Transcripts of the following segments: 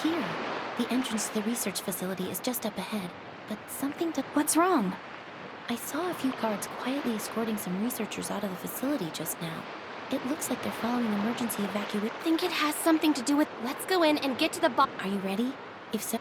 here. The entrance to the research facility is just up ahead, but What's wrong? I saw a few guards quietly escorting some researchers out of the facility just now. It looks like they're following an emergency evacuation. Think it has something to do with... Let's go in and get to the Are you ready? If so...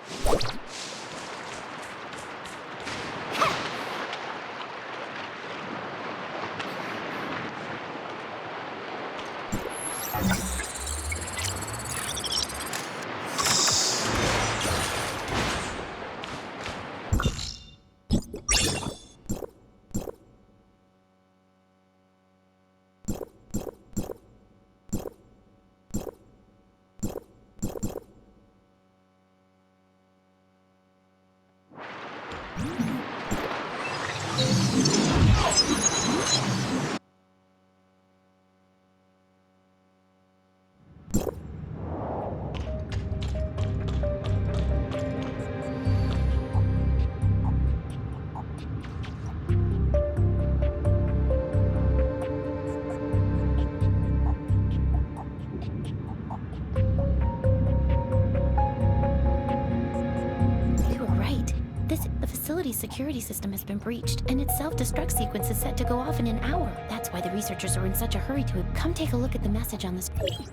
The facility's security system has been breached, and its self-destruct sequence is set to go off in an hour. That's why the researchers are in such a hurry to... Come take a look at the message on the screen.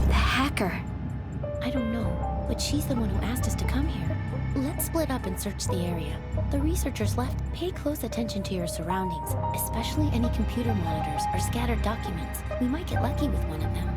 The hacker. I don't know, but she's the one who asked us to come here. Let's split up and search the area. The researchers left. Pay close attention to your surroundings, especially any computer monitors or scattered documents. We might get lucky with one of them.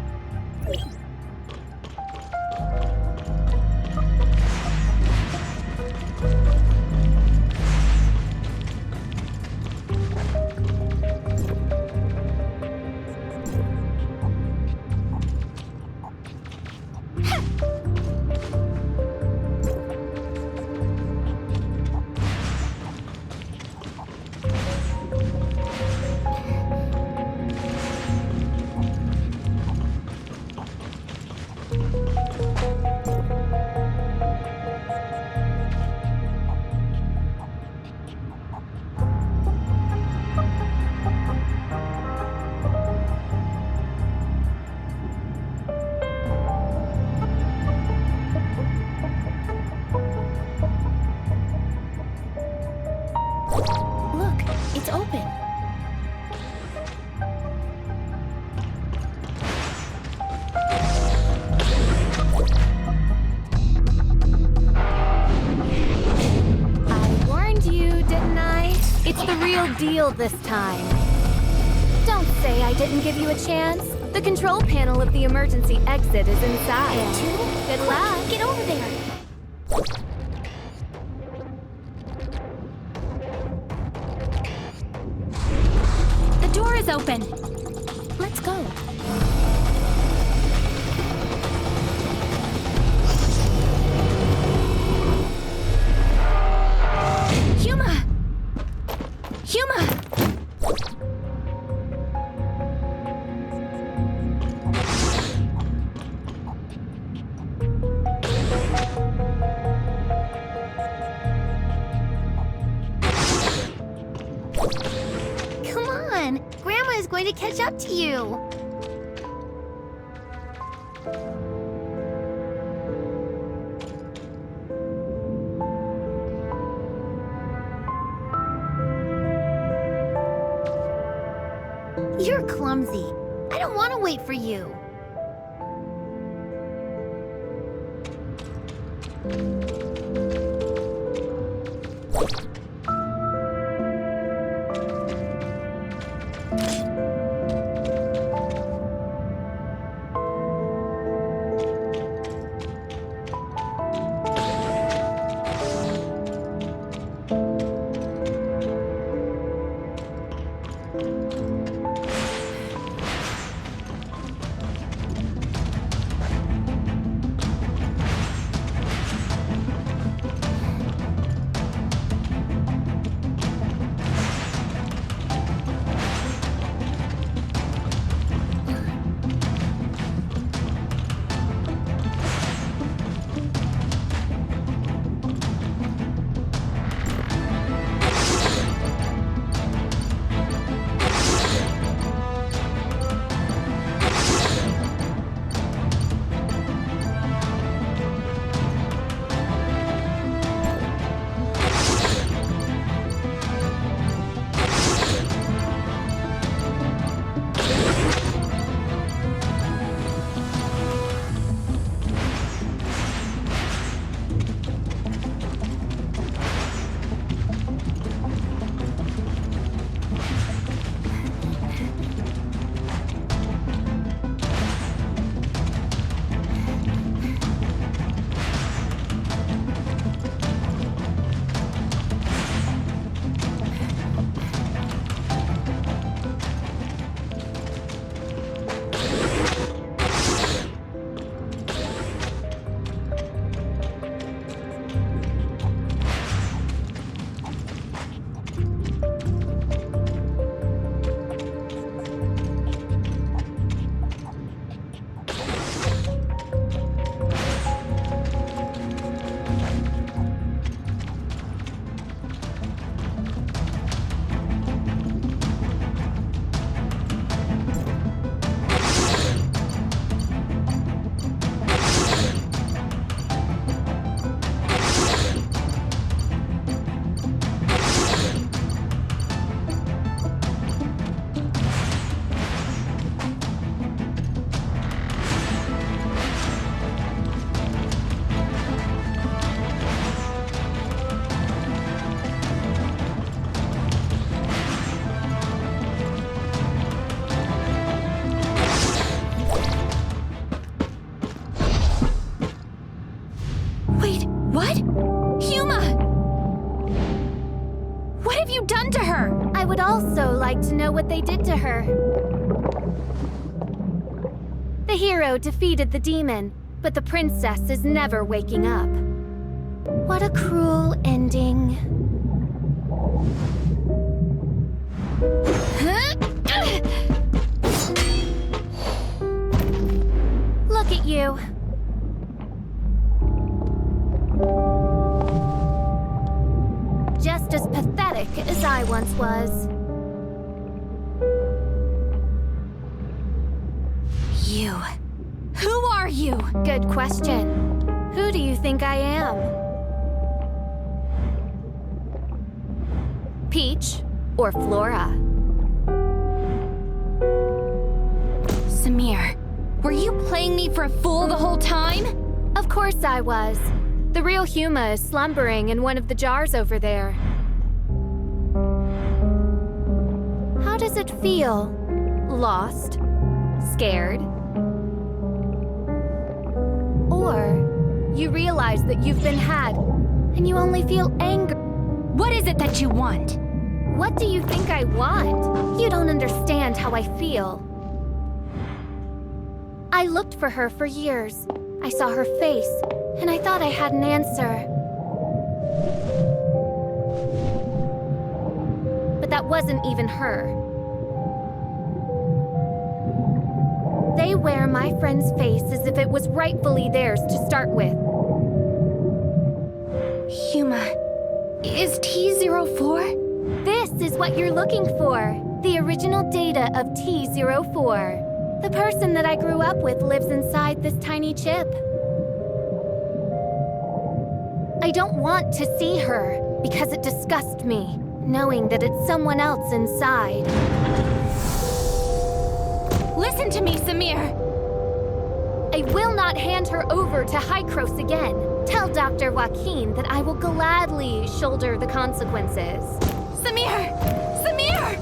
It's open. I warned you, didn't I? It's the real deal this time. Don't say I didn't give you a chance. The control panel of the emergency exit is inside. Good luck. Get over there. The door is open. Let's go. Huma! Huma! Come on! Grandma is going to catch up to you! You're clumsy. I don't want to wait for you. have you done to her? I would also like to know what they did to her. The hero defeated the demon, but the princess is never waking up. What a cruel ending. Look at you. Just as pathetic as I once was. You. Who are you? Good question. Who do you think I am? Peach or Flora? Samir, were you playing me for a fool the whole time? Of course I was. The real Huma is slumbering in one of the jars over there. How does it feel? Lost? Scared? Or you realize that you've been had, and you only feel anger. What is it that you want? What do you think I want? You don't understand how I feel. I looked for her for years. I saw her face, and I thought I had an answer. But that wasn't even her. They wear my friend's face as if it was rightfully theirs to start with. Huma, is T04? This is what you're looking for. The original data of T04. The person that I grew up with lives inside this tiny chip. I don't want to see her because it disgusts me, knowing that it's someone else inside. Listen to me, Samir! I will not hand her over to Hykros again. Tell Dr. Joaquin that I will gladly shoulder the consequences. Samir! Samir!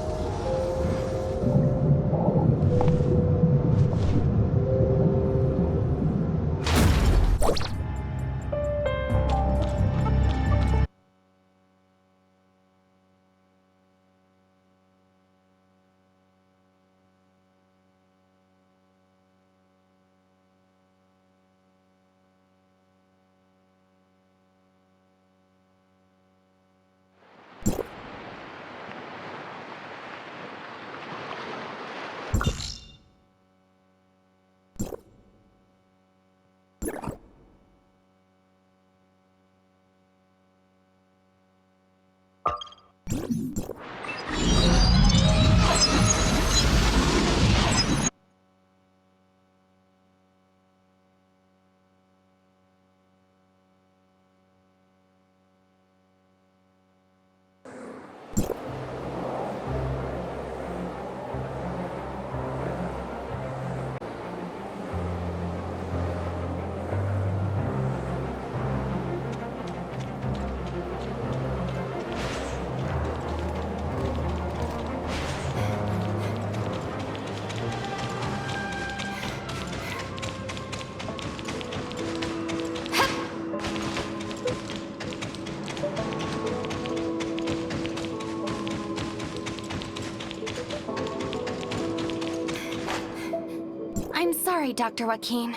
I'm sorry, Dr. Joaquin.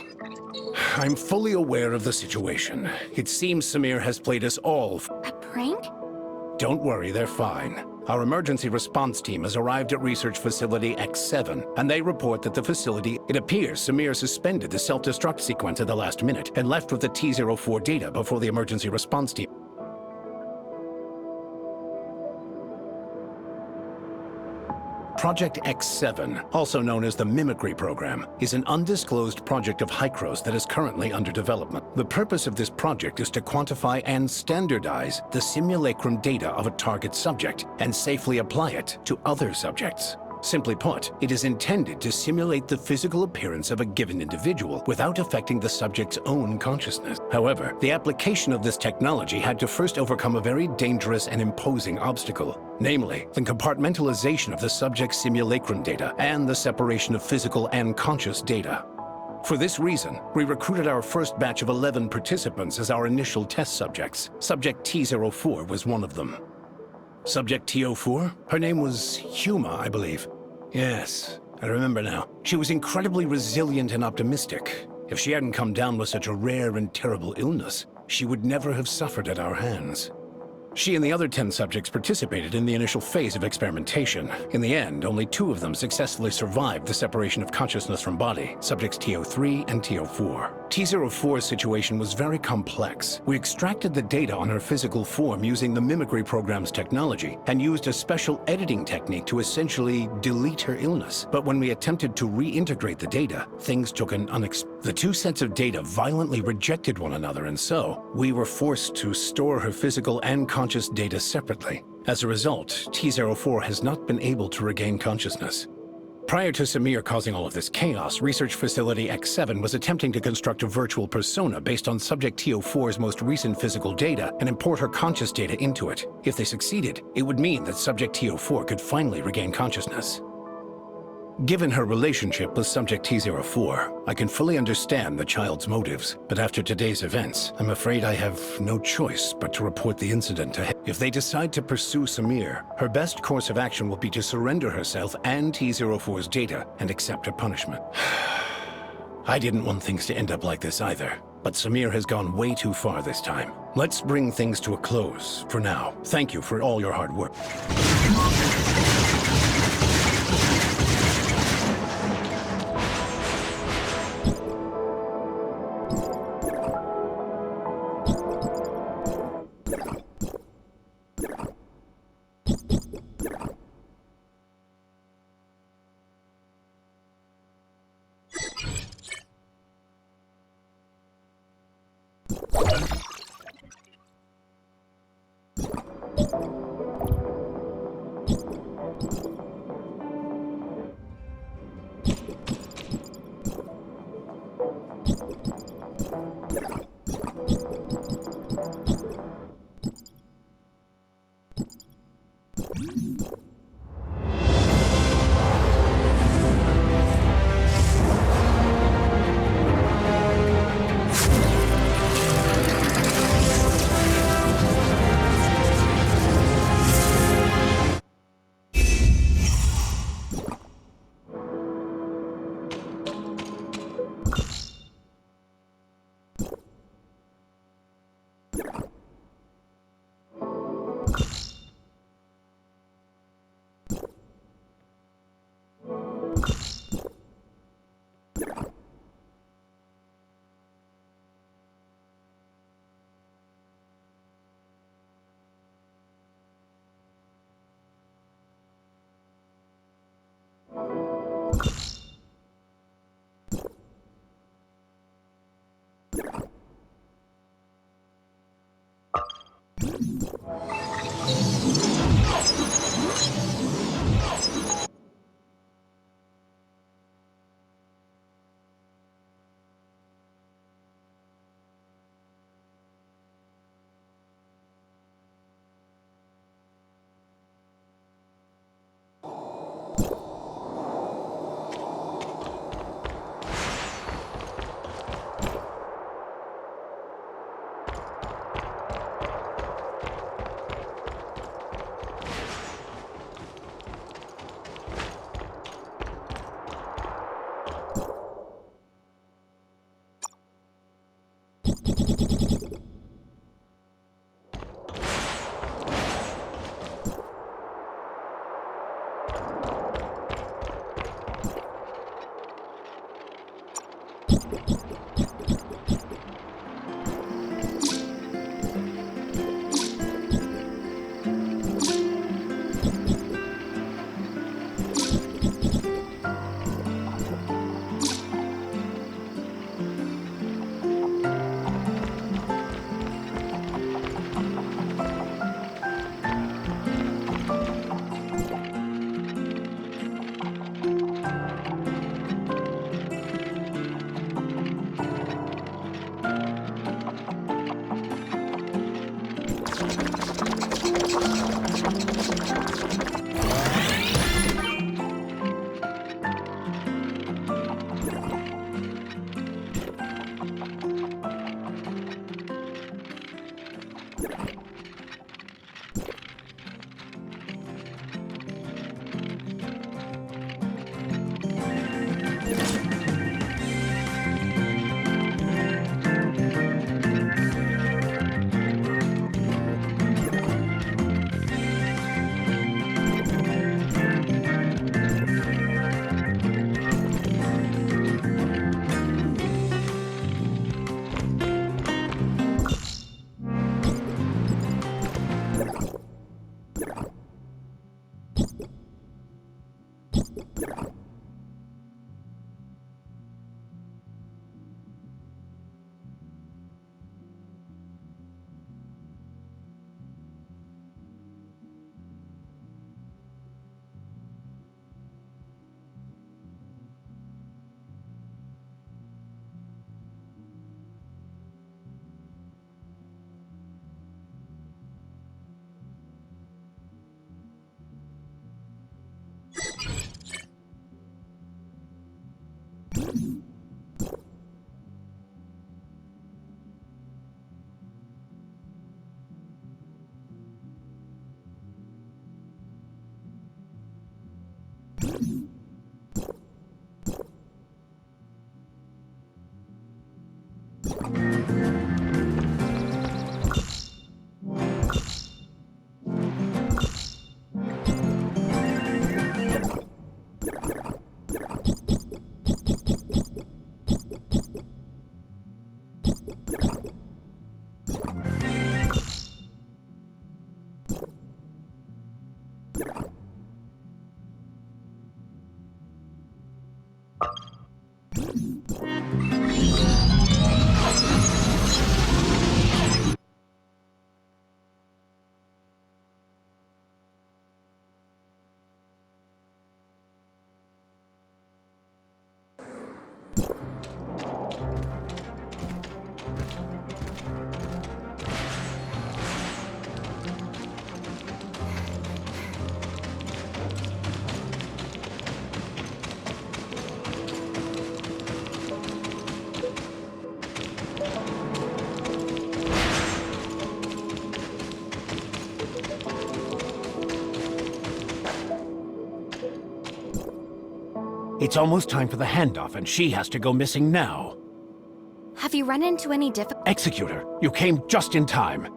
I'm fully aware of the situation. It seems Samir has played us all. A prank? Don't worry, they're fine. Our emergency response team has arrived at Research Facility X7, and they report that the facility, it appears Samir suspended the self-destruct sequence at the last minute and left with the T04 data before the emergency response team. Project X7, also known as the Mimicry Program, is an undisclosed project of Hykros that is currently under development. The purpose of this project is to quantify and standardize the simulacrum data of a target subject and safely apply it to other subjects. Simply put, it is intended to simulate the physical appearance of a given individual without affecting the subject's own consciousness. However, the application of this technology had to first overcome a very dangerous and imposing obstacle, namely, the compartmentalization of the subject's simulacrum data and the separation of physical and conscious data. For this reason, we recruited our first batch of 11 participants as our initial test subjects. Subject T04 was one of them. Subject TO4? Her name was Huma, I believe. Yes, I remember now. She was incredibly resilient and optimistic. If she hadn't come down with such a rare and terrible illness, she would never have suffered at our hands. She and the other 10 subjects participated in the initial phase of experimentation. In the end, only 2 of them successfully survived the separation of consciousness from body, subjects TO3 and TO4. T04's situation was very complex. We extracted the data on her physical form using the mimicry program's technology and used a special editing technique to essentially delete her illness. But when we attempted to reintegrate the data, things took an The 2 sets of data violently rejected one another, and so we were forced to store her physical and conscious data separately. As a result, T04 has not been able to regain consciousness. Prior to Samir causing all of this chaos, Research Facility X7 was attempting to construct a virtual persona based on Subject TO4's most recent physical data and import her conscious data into it. If they succeeded, it would mean that Subject TO4 could finally regain consciousness. Given her relationship with Subject T04, I can fully understand the child's motives, but after today's events, I'm afraid I have no choice but to report the incident to him. If they decide to pursue Samir, her best course of action will be to surrender herself and T04's data and accept her punishment. I didn't want things to end up like this either, but Samir has gone way too far this time. Let's bring things to a close for now. Thank you for all your hard work. It's almost time for the handoff, and she has to go missing now. Have you run into any difficulty? Executor, you came just in time.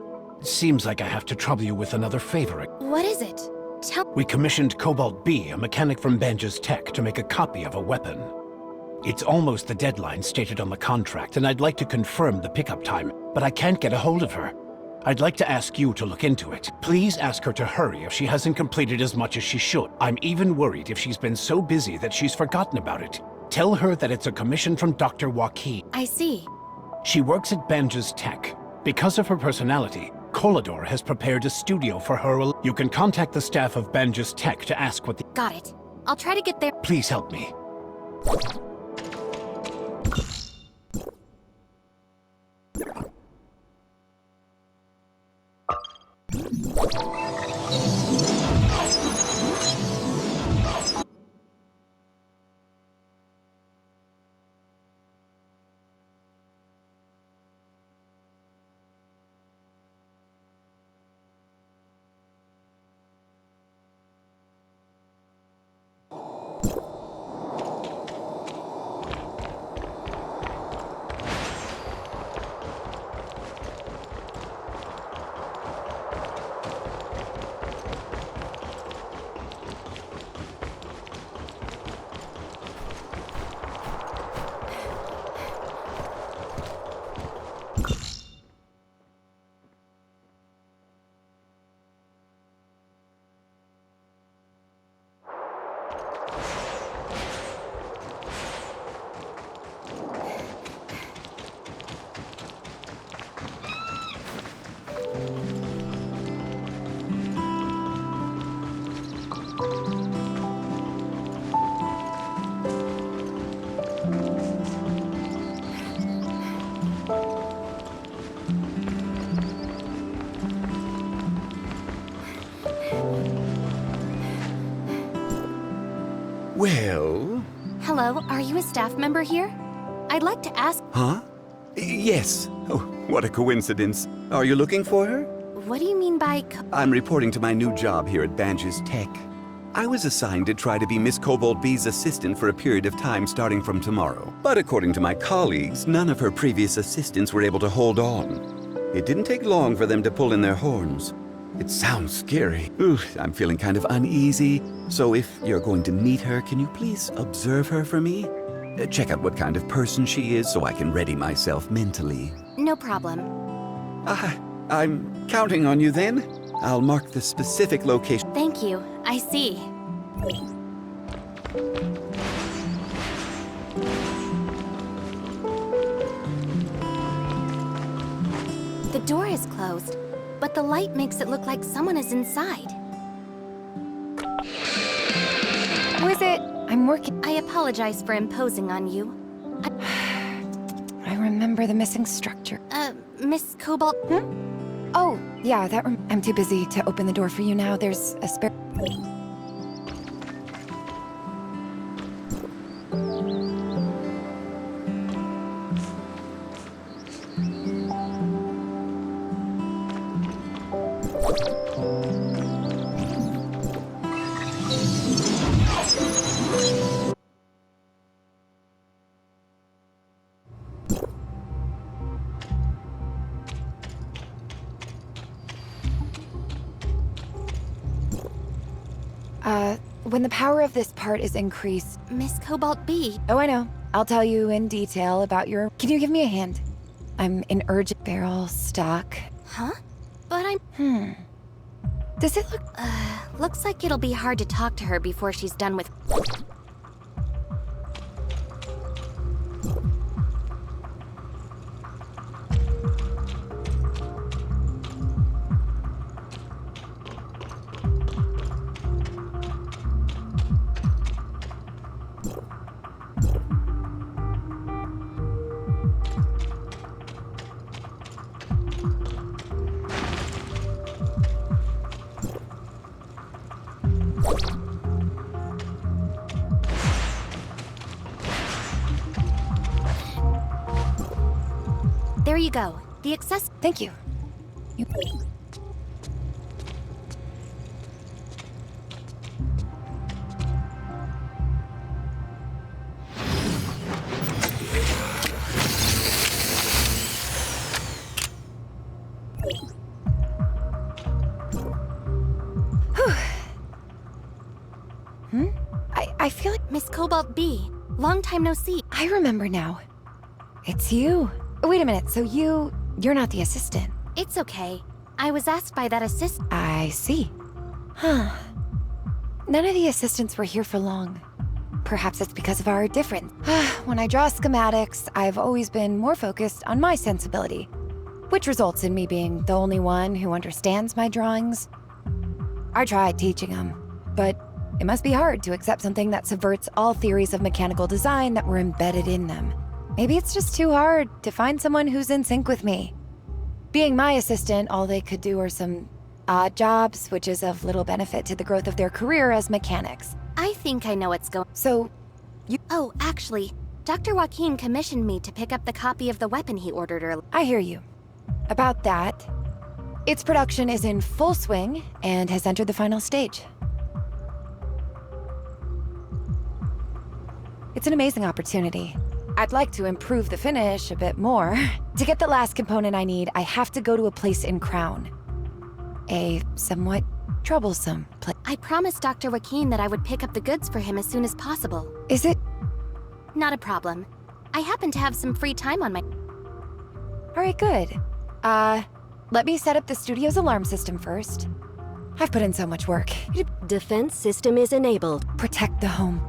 Seems like I have to trouble you with another favor. What is it? Tell. We commissioned Cobalt B, a mechanic from Banja's Tech, to make a copy of a weapon. It's almost the deadline stated on the contract, and I'd like to confirm the pickup time, but I can't get a hold of her. I'd like to ask you to look into it. Please ask her to hurry if she hasn't completed as much as she should. I'm even worried if she's been so busy that she's forgotten about it. Tell her that it's a commission from Dr. Joaquin. I see. She works at Banja's Tech. Because of her personality, Colador has prepared a studio for her. You can contact the staff of Banja's Tech to ask what the... Got it. I'll try to get there. Please help me. Well... Hello, are you a staff member here? I'd like to ask... Huh? Yes. Oh, what a coincidence. Are you looking for her? What do you mean by... I'm reporting to my new job here at Banja's Tech. I was assigned to try to be Miss Cobalt B's assistant for a period of time starting from tomorrow. But according to my colleagues, none of her previous assistants were able to hold on. It didn't take long for them to pull in their horns. It sounds scary. Ooh, I'm feeling kind of uneasy. So if you're going to meet her, can you please observe her for me? Check out what kind of person she is so I can ready myself mentally. No problem. I'm counting on you then. I'll mark the specific location. Thank you. I see. The door is closed, but the light makes it look like someone is inside. Who is it? I'm working. I apologize for imposing on you. I remember the missing structure. Miss Cobalt... Oh, yeah, I'm too busy to open the door for you now. There's a spare... When the power of this part is increased... Miss Cobalt B. Oh, I know. I'll tell you in detail about your... Can you give me a hand? I'm in urgent barrel stock. Huh? But I'm... Does it look... Looks like it'll be hard to talk to her before she's done with... There you go. The access... Thank you. You... I feel like... Miss Cobalt B. Long time no see. I remember now. It's you. Wait a minute, so you're not the assistant. It's okay. I was asked by that assistant. I see. Huh. None of the assistants were here for long. Perhaps it's because of our difference. When I draw schematics, I've always been more focused on my sensibility, which results in me being the only one who understands my drawings. I tried teaching them, but it must be hard to accept something that subverts all theories of mechanical design that were embedded in them. Maybe it's just too hard to find someone who's in sync with me. Being my assistant, all they could do are some odd jobs, which is of little benefit to the growth of their career as mechanics. I think I know what's going... So, you... Oh, actually, Dr. Joaquin commissioned me to pick up the copy of the weapon he ordered earlier. I hear you. About that, its production is in full swing and has entered the final stage. It's an amazing opportunity. I'd like to improve the finish a bit more. To get the last component I need, I have to go to a place in Crown. A somewhat troublesome place. I promised Dr. Joaquin that I would pick up the goods for him as soon as possible. Is it? Not a problem. I happen to have some free time on my... Alright, good. Let me set up the studio's alarm system first. I've put in so much work. Defense system is enabled. Protect the home.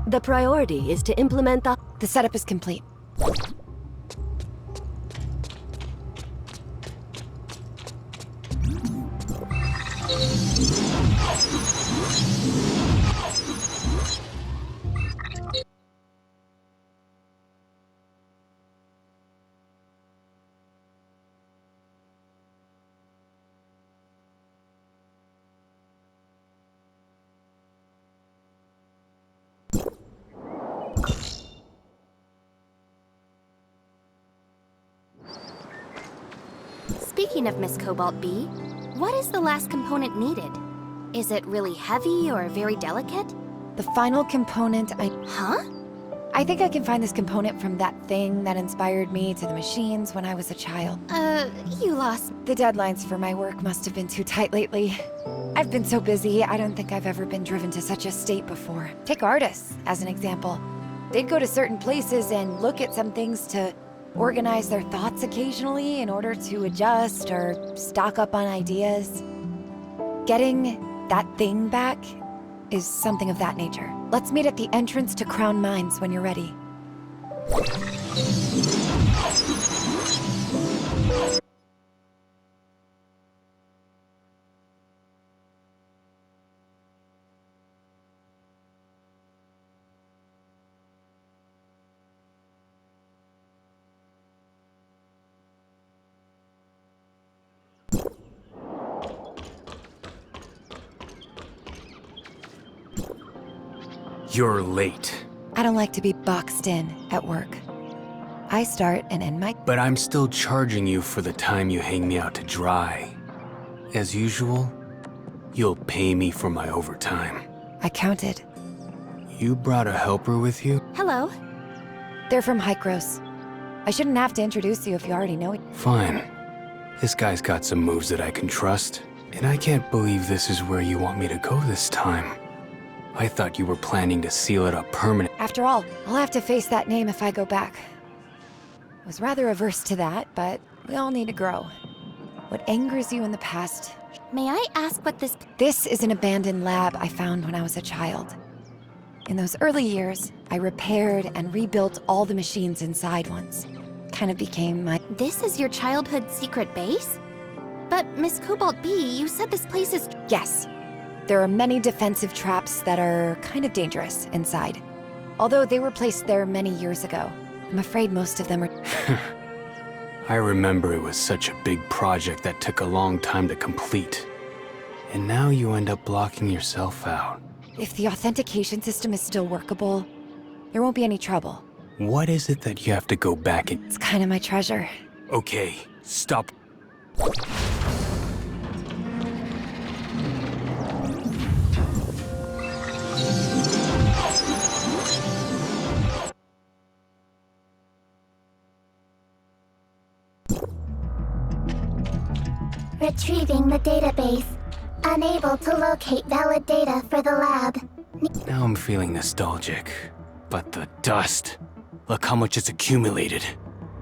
The priority is to implement the... The setup is complete. Speaking of Miss Cobalt B, what is the last component needed? Is it really heavy or very delicate? The final component Huh? I think I can find this component from that thing that inspired me to the machines when I was a child. You lost... The deadlines for my work must have been too tight lately. I've been so busy, I don't think I've ever been driven to such a state before. Take artists, as an example. They'd go to certain places and look at some things to organize their thoughts occasionally in order to adjust or stock up on ideas. Getting that thing back is something of that nature. Let's meet at the entrance to Crown Mines when you're ready. You're late. I don't like to be boxed in at work. I start and end my... But I'm still charging you for the time you hang me out to dry. As usual, you'll pay me for my overtime. I counted. You brought a helper with you? Hello. They're from Hykros. I shouldn't have to introduce you if you already know it. Fine. This guy's got some moves that I can trust. And I can't believe this is where you want me to go this time. I thought you were planning to seal it up permanent. After all, I'll have to face that name if I go back. I was rather averse to that, but we all need to grow. What angers you in the past? May I ask what this... This is an abandoned lab I found when I was a child. In those early years, I repaired and rebuilt all the machines inside once. Kind of became my... This is your childhood secret base? But, Miss Cobalt B, you said this place is... Yes. There are many defensive traps that are kind of dangerous inside. Although they were placed there many years ago. I'm afraid most of them are... I remember it was such a big project that took a long time to complete. And now you end up blocking yourself out. If the authentication system is still workable, there won't be any trouble. What is it that you have to go back and... It's kind of my treasure. Okay, stop. Retrieving the database. Unable to locate valid data for the lab. Now I'm feeling nostalgic. But the dust. Look how much it's accumulated.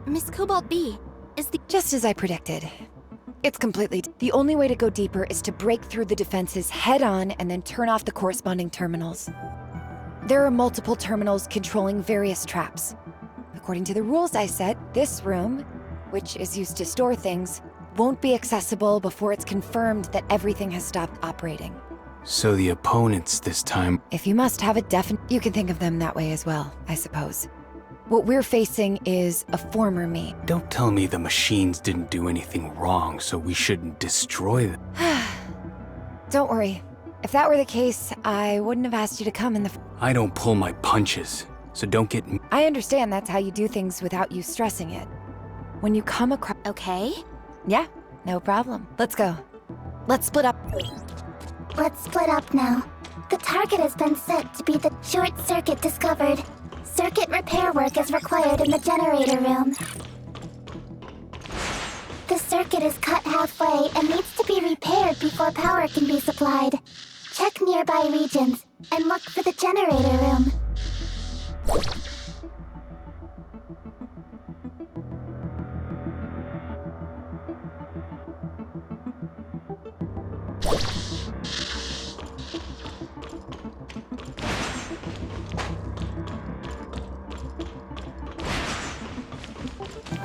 Miss Cobalt B, is the... Just as I predicted. It's completely... The only way to go deeper is to break through the defenses head-on and then turn off the corresponding terminals. There are multiple terminals controlling various traps. According to the rules I set, this room, which is used to store things, won't be accessible before it's confirmed that everything has stopped operating. So the opponents this time... If you must have a definite... You can think of them that way as well, I suppose. What we're facing is a former me. Don't tell me the machines didn't do anything wrong, so we shouldn't destroy them. Don't worry. If that were the case, I wouldn't have asked you to come in the... I don't pull my punches, so don't get... I understand that's how you do things without you stressing it. When you come across... Okay? Yeah, no problem. Let's go. Let's split up. Let's split up now. The target has been set to be the short circuit discovered. Circuit repair work is required in the generator room. The circuit is cut halfway and needs to be repaired before power can be supplied. Check nearby regions and look for the generator room.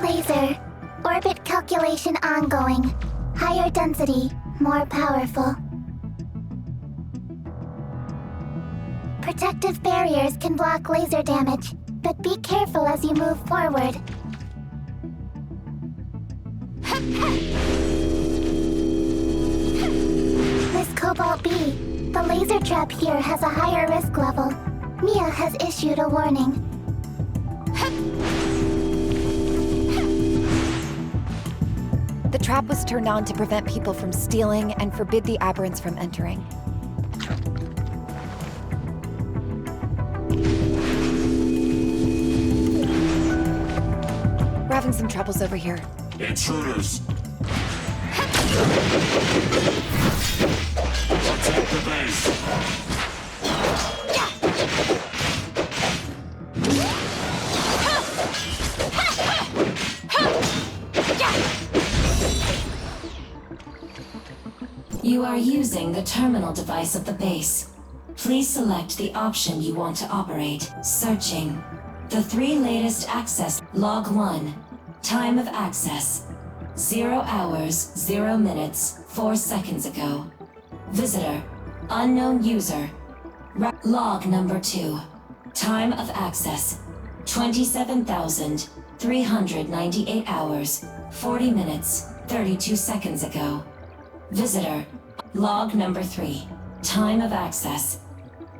Laser. Orbit calculation ongoing. Higher density, more powerful. Protective barriers can block laser damage, but be careful as you move forward. Miss Cobalt B, the laser trap here has a higher risk level. Mia has issued a warning. The trap was turned on to prevent people from stealing and forbid the aberrants from entering. We're having some troubles over here. Intruders! Attack the base! You are using the terminal device of the base. Please select the option you want to operate. Searching. The 3 latest access. Log 1. Time of access. 0 hours, 0 minutes, 4 seconds ago. Visitor. Unknown user. Log number 2. Time of access. 27,398 hours, 40 minutes, 32 seconds ago. Visitor. Log number 3. Time of access.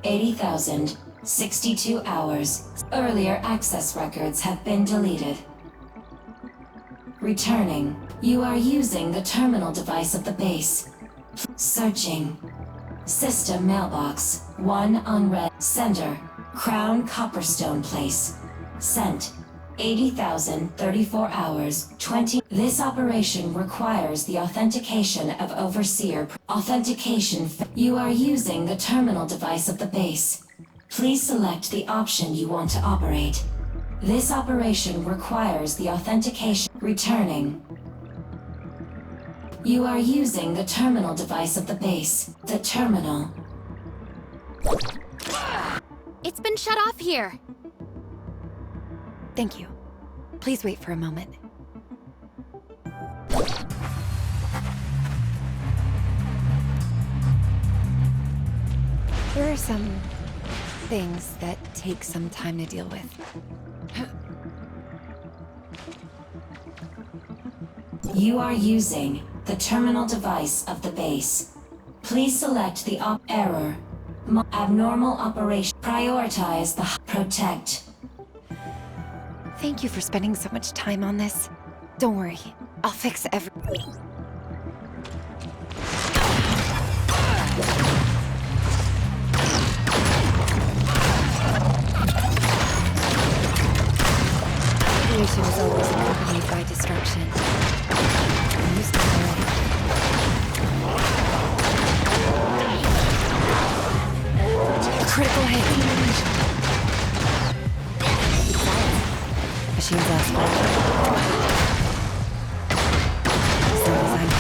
80,062 hours. Earlier access records have been deleted. Returning. You are using the terminal device of the base. Searching. System mailbox. 1 unread. Sender. Crown Copperstone Place. Sent. 80,034 hours, 20. This operation requires the authentication of Overseer. Authentication. You are using the terminal device of the base. Please select the option you want to operate. This operation requires the authentication. Returning. You are using the terminal device of the base. The terminal. It's been shut off here. Thank you. Please wait for a moment. There are some things that take some time to deal with. You are using the terminal device of the base. Please select the error. Abnormal operation. Prioritize the protect. Thank you for spending so much time on this. Don't worry, I'll fix every... Creation is always accompanied by destruction. I'm used to it already. Critical hit. Machines last forever. So designed.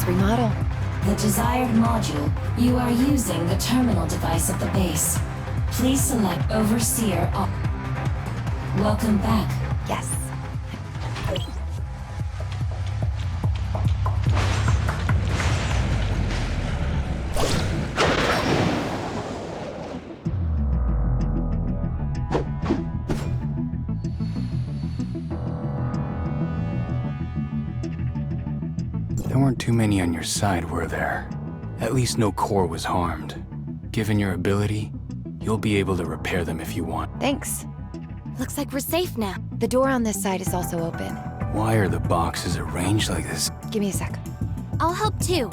Remodel. The desired module. You are using the terminal device of the base. Please select Overseer. Welcome back. Yes. There weren't too many on your side, were there? At least no core was harmed. Given your ability, you'll be able to repair them if you want. Thanks. Looks like we're safe now. The door on this side is also open. Why are the boxes arranged like this? Give me a sec. I'll help too.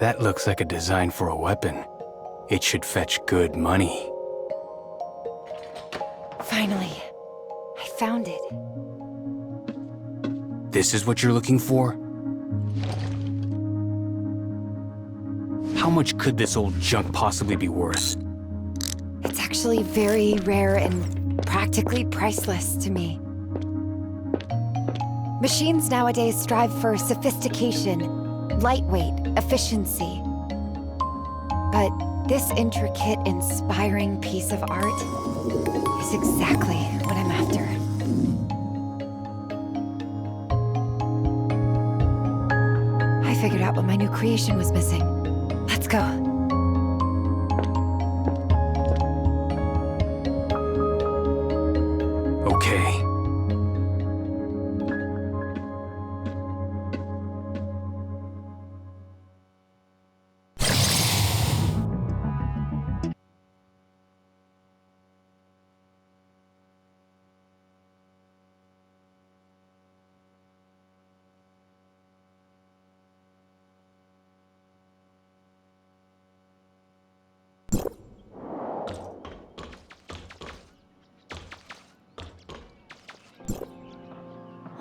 That looks like a design for a weapon. It should fetch good money. Finally, I found it. This is what you're looking for? How much could this old junk possibly be worth? It's actually very rare and practically priceless to me. Machines nowadays strive for sophistication, lightweight, efficiency. But this intricate, inspiring piece of art is exactly what I'm after. I figured out what my new creation was missing. Let's go. Okay.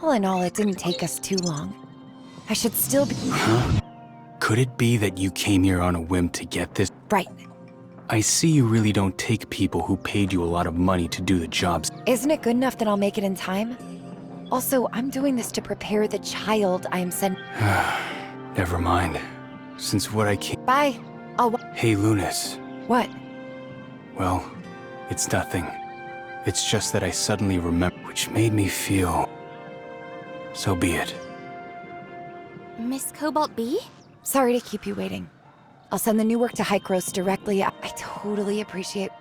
All in all, it didn't take us too long. I should still be... Huh? Could it be that you came here on a whim to get this? Right. I see you really don't take people who paid you a lot of money to do the jobs. Isn't it good enough that I'll make it in time? Also, I'm doing this to prepare the child I am sending. Never mind. Since what I came... Bye. Hey, Lunas. What? Well, it's nothing. It's just that I suddenly remembered, which made me feel... So be it. Miss Cobalt B? Sorry to keep you waiting. I'll send the new work to Hykros directly. I totally appreciate...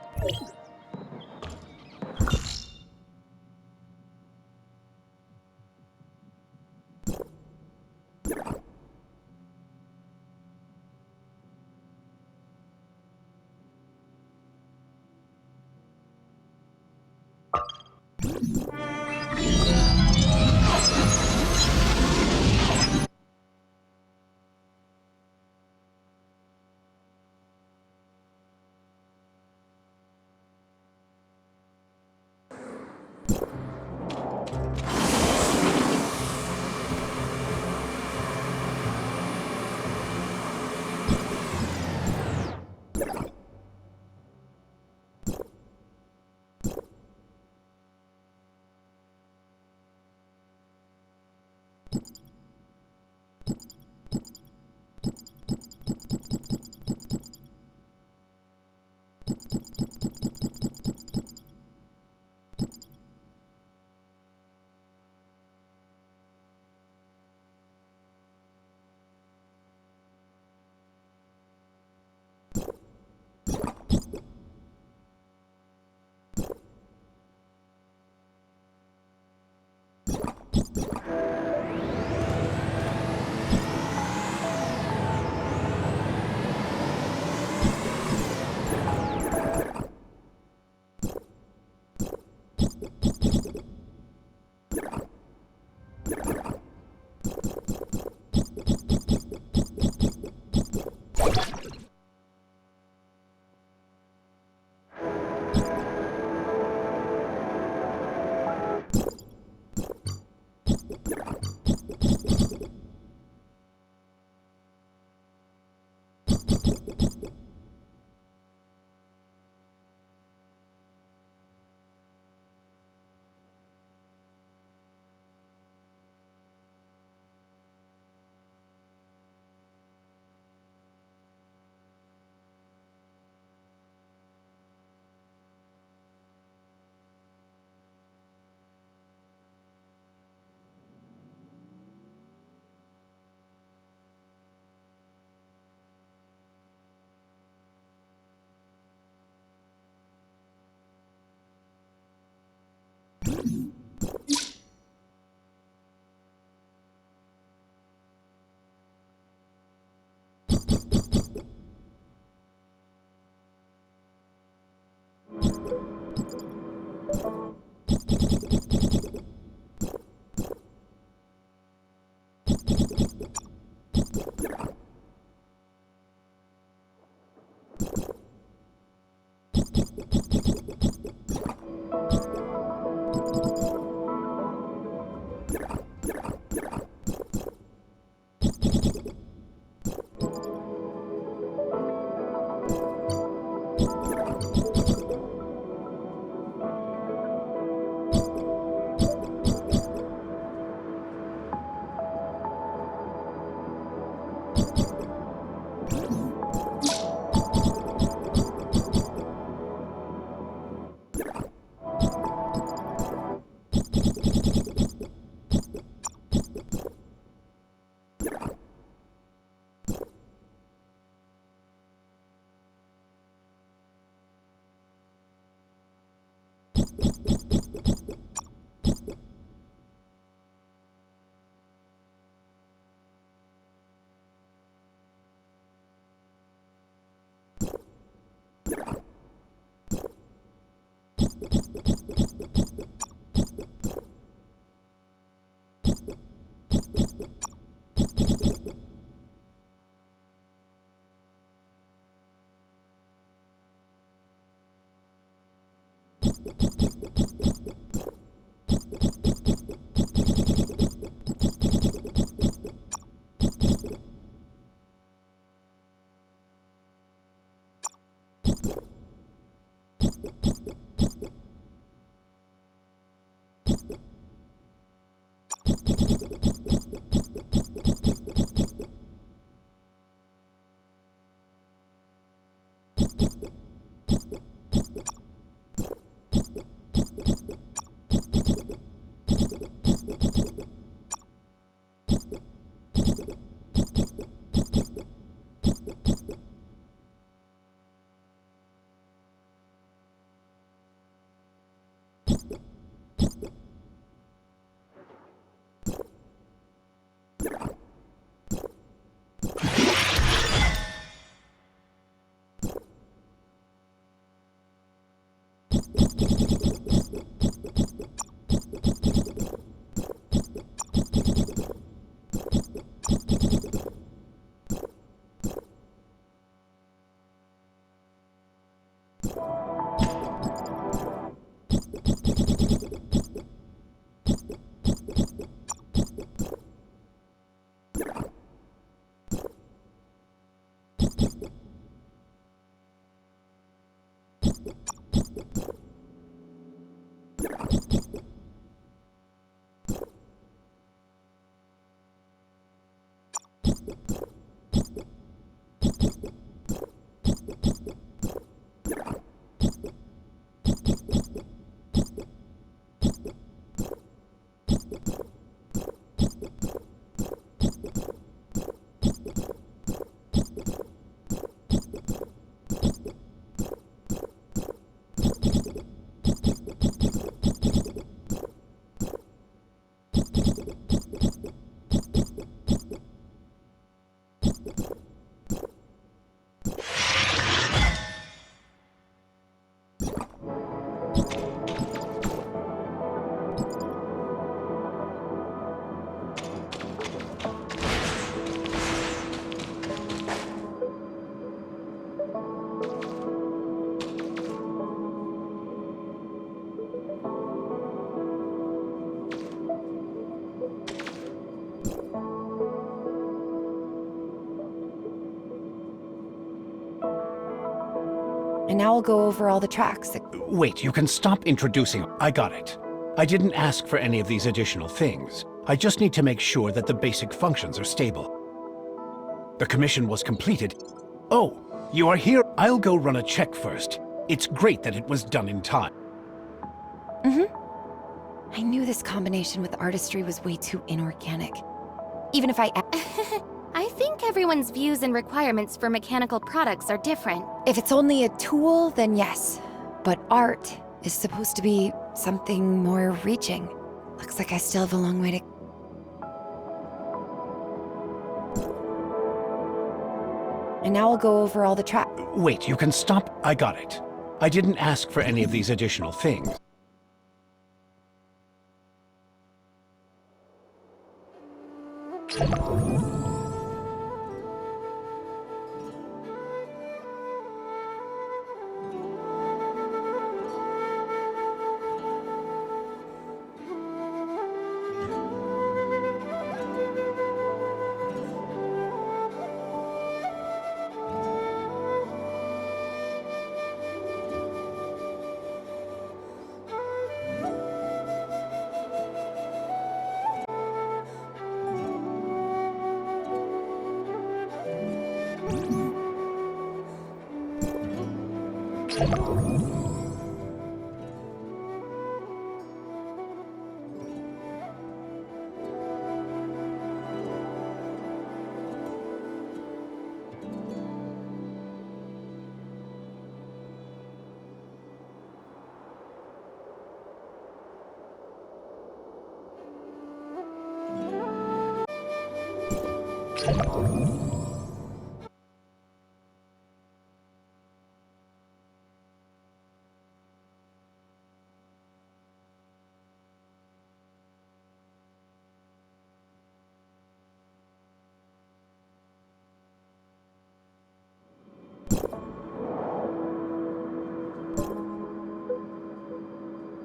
And now I'll go over all the tracks. Wait, you can stop introducing. I got it. I didn't ask for any of these additional things. I just need to make sure that the basic functions are stable. The commission was completed. Oh, you are here? I'll go run a check first. It's great that it was done in time. I knew this combination with artistry was way too inorganic. Even if I think everyone's views and requirements for mechanical products are different. If it's only a tool, then yes. But art is supposed to be something more reaching. Looks like I still have a long way to... And now I'll go over all the tracks. Wait, you can stop. I got it. I didn't ask for any of these additional things.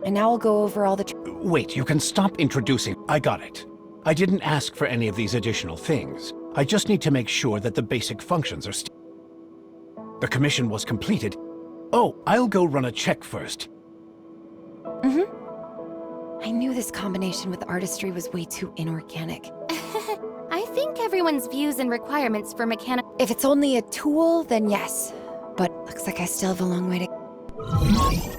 And now I'll go over all the... Wait, you can stop introducing. I got it. I didn't ask for any of these additional things. I just need to make sure that the basic functions are The commission was completed. Oh, I'll go run a check first. I knew this combination with artistry was way too inorganic. I think everyone's views and requirements for mechanical... If it's only a tool, then yes. But looks like I still have a long way to...